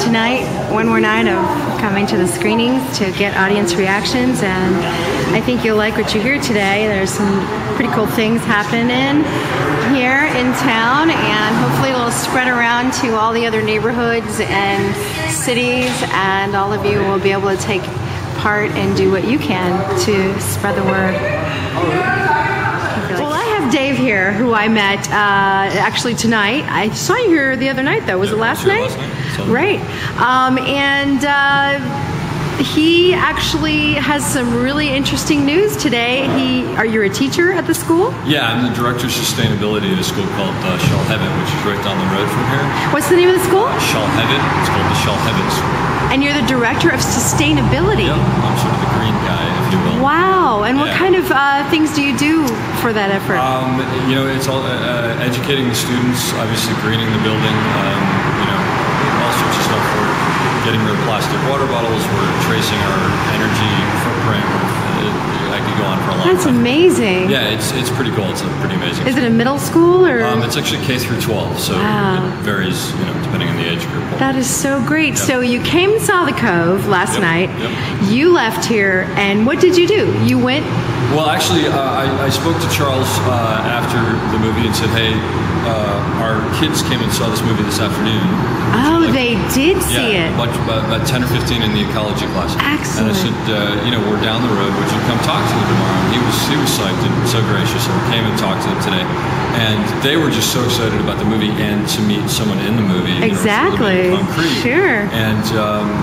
tonight, one more night of coming to the screenings to get audience reactions, and I think you'll like what you hear today. There's some pretty cool things happening here in town, and hopefully it'll spread around to all the other neighborhoods and cities, and all of you will be able to take part and do what you can to spread the word. Well, I have Dave here, who I met actually tonight. I saw you here the other night, though. Was it last night? Right. He actually has some really interesting news today. Are you a teacher at the school? Yeah, I'm the director of sustainability at a school called Shellheaven, which is right down the road from here. What's the name of the school? Shellheaven. It's called the Shellheaven School. And you're the director of sustainability? Yep, I'm sort of the green guy, if you will. Wow, and what kind of things do you do for that effort? You know, it's all educating the students, obviously greening the building, you know, all sorts of stuff. We're getting rid of plastic water bottles, we're tracing our energy footprint. I could go on for a long time. That's amazing. Yeah, it's pretty cool. It's a pretty amazing. Is it a middle school or? It's actually K through 12, so it varies, you know, depending on the age group. That is so great. Yep. So you came and saw the Cove last night. Yep. You left here, and what did you do? You went. Well, actually, I spoke to Charles after the movie and said, "Hey, our kids came and saw this movie this afternoon." Oh, they did see it. About 10 or 15 in the ecology class. Excellent. And I said, you know, we're down the road. Would you come talk to them tomorrow? And he was psyched and so gracious, and came and talked to them today. And they were just so excited about the movie and to meet someone in the movie. Exactly. You know, concrete. Sure. And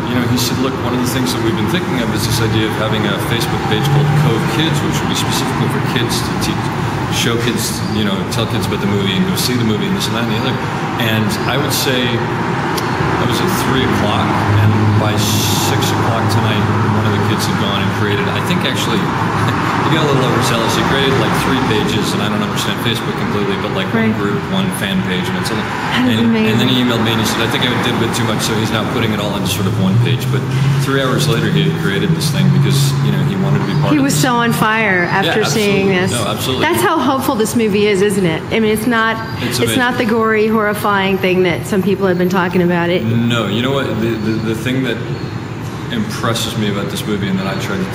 you know, he said, look, one of the things that we've been thinking of is this idea of having a Facebook page called Cove Kids, which would be specifically for kids to teach. Show kids, you know, tell kids about the movie and go see the movie and this and that and the other. And I would say I was at 3 o'clock, and by 6 o'clock tonight, one of the kids had gone and created, I think actually, he got a little overzealous. He created like 3 pages, and I don't understand Facebook completely, but like one group, one fan page, and it's and then he emailed me and he said, I think I did a bit too much, so he's now putting it all into sort of one page. But 3 hours later, he had created this thing because, you know, he wanted to be part of it. He was so on fire after seeing this. No, absolutely. That's how hopeful this movie is, isn't it? I mean, it's not the gory, horrifying thing that some people have been talking about. No, you know what? The thing that impresses me about this movie and that I try to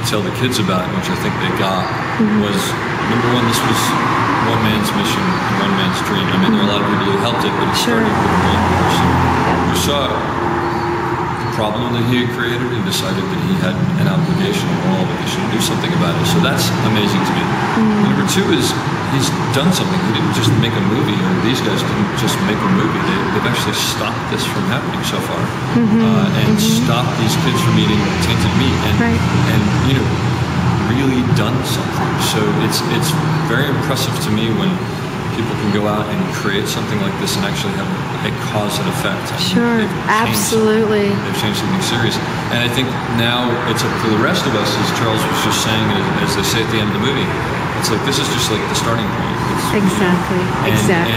tell the kids about, which I think they got, was, number one, this was one man's mission and one man's dream. I mean, there are a lot of people who helped it, but it started with one person who saw the problem that he had created and decided that he had an obligation, a moral obligation to do something about it. So that's amazing to me. Number two is he's done something. He didn't just make a movie, or these guys didn't just make a movie. They've actually stopped this from happening so far, and stopped these kids from eating tainted meat, and you know, really done something. So it's very impressive to me when people can go out and create something like this and actually have a cause and effect. Sure, absolutely. They've changed something serious. And I think now it's up to the rest of us, as Charles was just saying, as they say at the end of the movie, it's like this is just like the starting point. Exactly.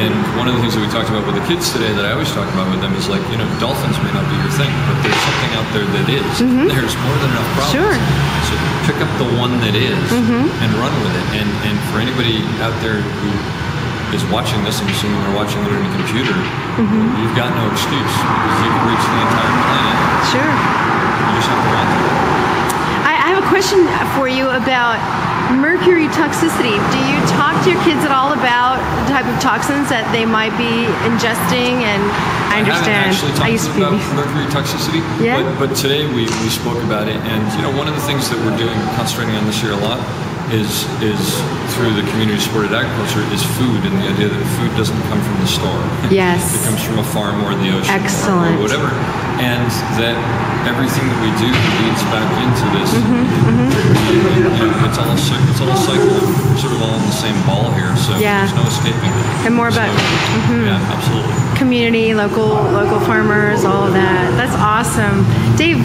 And one of the things that we talked about with the kids today that I always talk about with them is like, you know, dolphins may not be your thing, but there's something out there that is. There's more than enough problems. Sure. So pick up the one that is and run with it. And for anybody out there who is watching this, I'm assuming they're watching it on a computer, you've got no excuse because you can reach the entire planet. Sure. You just have to want to. I have a question for you about mercury toxicity. Do you talk to your kids at all about the type of toxins that they might be ingesting? And I understand. I haven't actually talked to them about mercury toxicity, but today we spoke about it. And you know, one of the things that we're doing, concentrating on this year a lot, is through the community supported agriculture, is food, and the idea that food doesn't come from the store. Yes. It comes from a farm or the ocean. Excellent. Or whatever. And that everything that we do leads back into this. You know, it's all a cycle. We're sort of all in the same ball here, so there's no escaping it. And more about yeah, absolutely. Community, local farmers, all of that. That's awesome. Dave,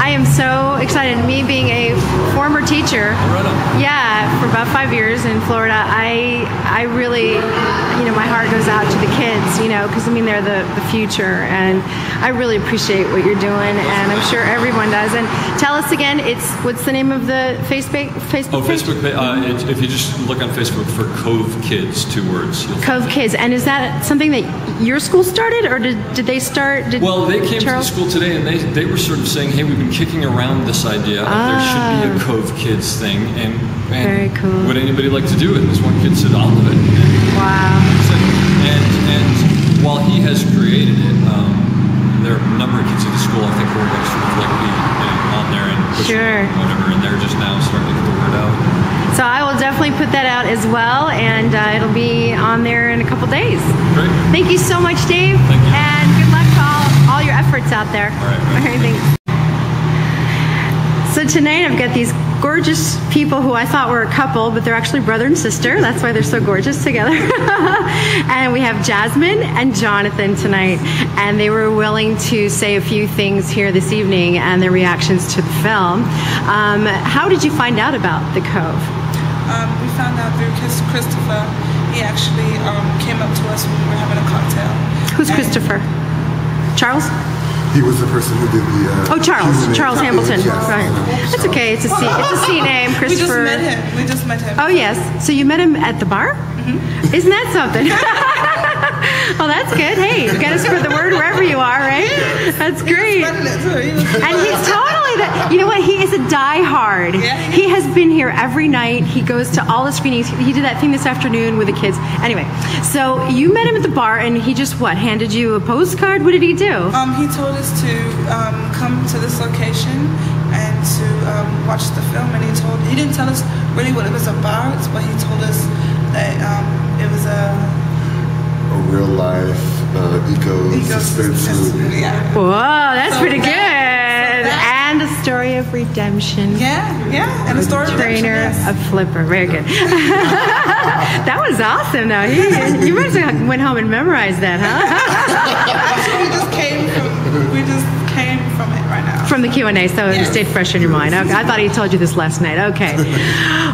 I am so excited. Me being a former teacher, Right on. yeah, for about 5 years in Florida, I really, my heart goes out to the kids, because I mean they're the future, and I really appreciate what you're doing, and I'm sure everyone does. And tell us again, what's the name of the Facebook page? If you just look on Facebook for Cove Kids, 2 words. Cove Kids. And is that something that your school started, or did they start? Well, they came to the school today, and they were sort of saying, hey, we've been kicking around this idea of there should be a Cove Kids thing, and very cool. Would anybody like to do it? And this one kid said, I'll do it. Wow. And while he has created it, there are a number of kids at the school, I think, who are going to sort of like be on there and pushing whatever, and they're just now starting to get the word out. So I will definitely put that out as well, and it'll be on there in a couple days. Great. Thank you so much, Dave. Thank you. And good luck to all your efforts out there. All right. Thanks. So tonight I've got these gorgeous people who I thought were a couple, but they're actually brother and sister. That's why they're so gorgeous together. And we have Jasmine and Jonathan tonight, and they were willing to say a few things here this evening and their reactions to the film. How did you find out about the Cove? We found out through Christopher. He actually came up to us when we were having a cocktail. Who's Christopher? Charles? He was the person who did the... Charles Hamilton. Yes. Right. That's okay. It's a C name. Christopher. We just met him. Oh, yes. So you met him at the bar? Mm-hmm. Isn't that something? Well, that's good. Hey, you got to spread the word wherever you are, right? That's great. And he's totally that. You know what? He is a diehard. Yeah. He has been here every night. He goes to all the screenings. He did that thing this afternoon with the kids. Anyway, so you met him at the bar, and he just handed you a postcard? What did he do? He told us to come to this location and to watch the film, and he didn't tell us really what it was about, but he told us that it was a real life eco suspense movie. Yeah. Whoa, that's pretty good. And a story of redemption. Yeah, and a story of redemption. Trainer, yes. a flipper. Very good. That was awesome, though. You must have went home and memorized that, huh? Actually, we just came from it right now. From the Q&A, so it stayed fresh in your mind. Okay. I thought he told you this last night. Okay.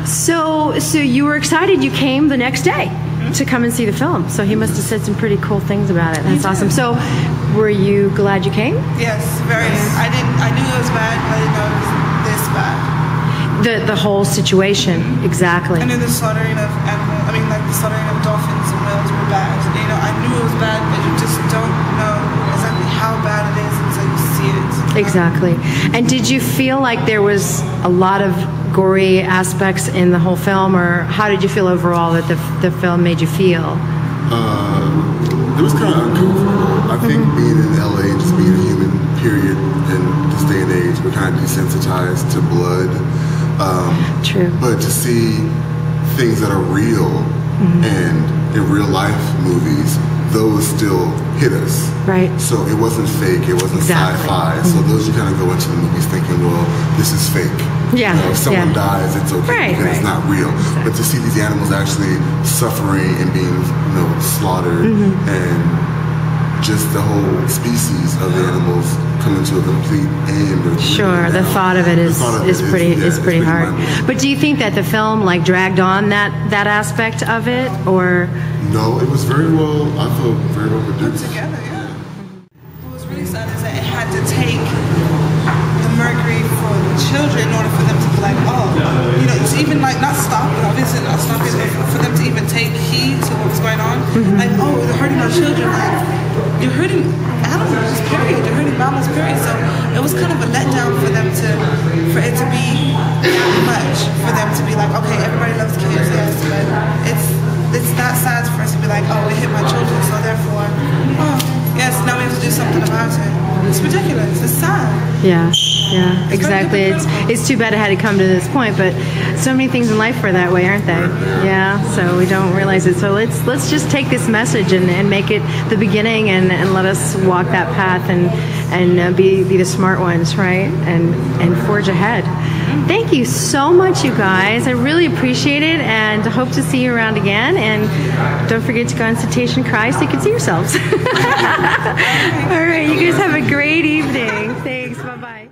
So you were excited. You came the next day to come and see the film. So he must have said some pretty cool things about it. That's awesome. So were you glad you came? Yes, very. I knew it was bad, but I didn't know it was this bad. The whole situation, exactly. I knew the slaughtering of animals, the slaughtering of dolphins and whales were bad. I knew it was bad, but you just don't know exactly how bad it is until you see it. Exactly. And did you feel like there was a lot of gory aspects in the whole film, or how did you feel overall that the film made you feel? It was kind of uncomfortable. I think being in LA and just being a human, period, in this day and age, we're kind of desensitized to blood. True. But to see things that are real and in real life movies, those still hit us. Right. So it wasn't fake, it wasn't sci-fi. So those you kind of go into the movies thinking, well, this is fake. Yeah. If someone dies, it's okay because it's not real. Exactly. But to see these animals actually suffering and being, slaughtered and just the whole species of the animals coming to a complete end. Sure, the thought of it is pretty hard. But do you think that the film dragged on that aspect of it, or? No, it was very well. I feel very well produced. Put together, yeah. What was really sad is that it had to take the mercury for the children in order for them to be like, oh, it's even not stopping, obviously not stopping, but for them to even take heed to what was going on. Like, oh, they're hurting our children. You're hurting animals, period. You're hurting mammals, period. So it was kind of a letdown for them for it to be that much, for them to be like, okay, everybody loves kids, yes, but it's that sad for us to be like, oh, it hit my children, so therefore, oh, yes, now we have to do something about it. It's ridiculous. It's sad. Yeah, exactly. It's too bad it had to come to this point, but so many things in life are that way, aren't they? Yeah, so we don't realize it. So let's just take this message and make it the beginning, and let us walk that path and be the smart ones, right? And forge ahead. Thank you so much, you guys. I really appreciate it, and hope to see you around again. And don't forget to go on Cetacean Cry so you can see yourselves. All right, you guys have a great evening. Thanks. Bye-bye.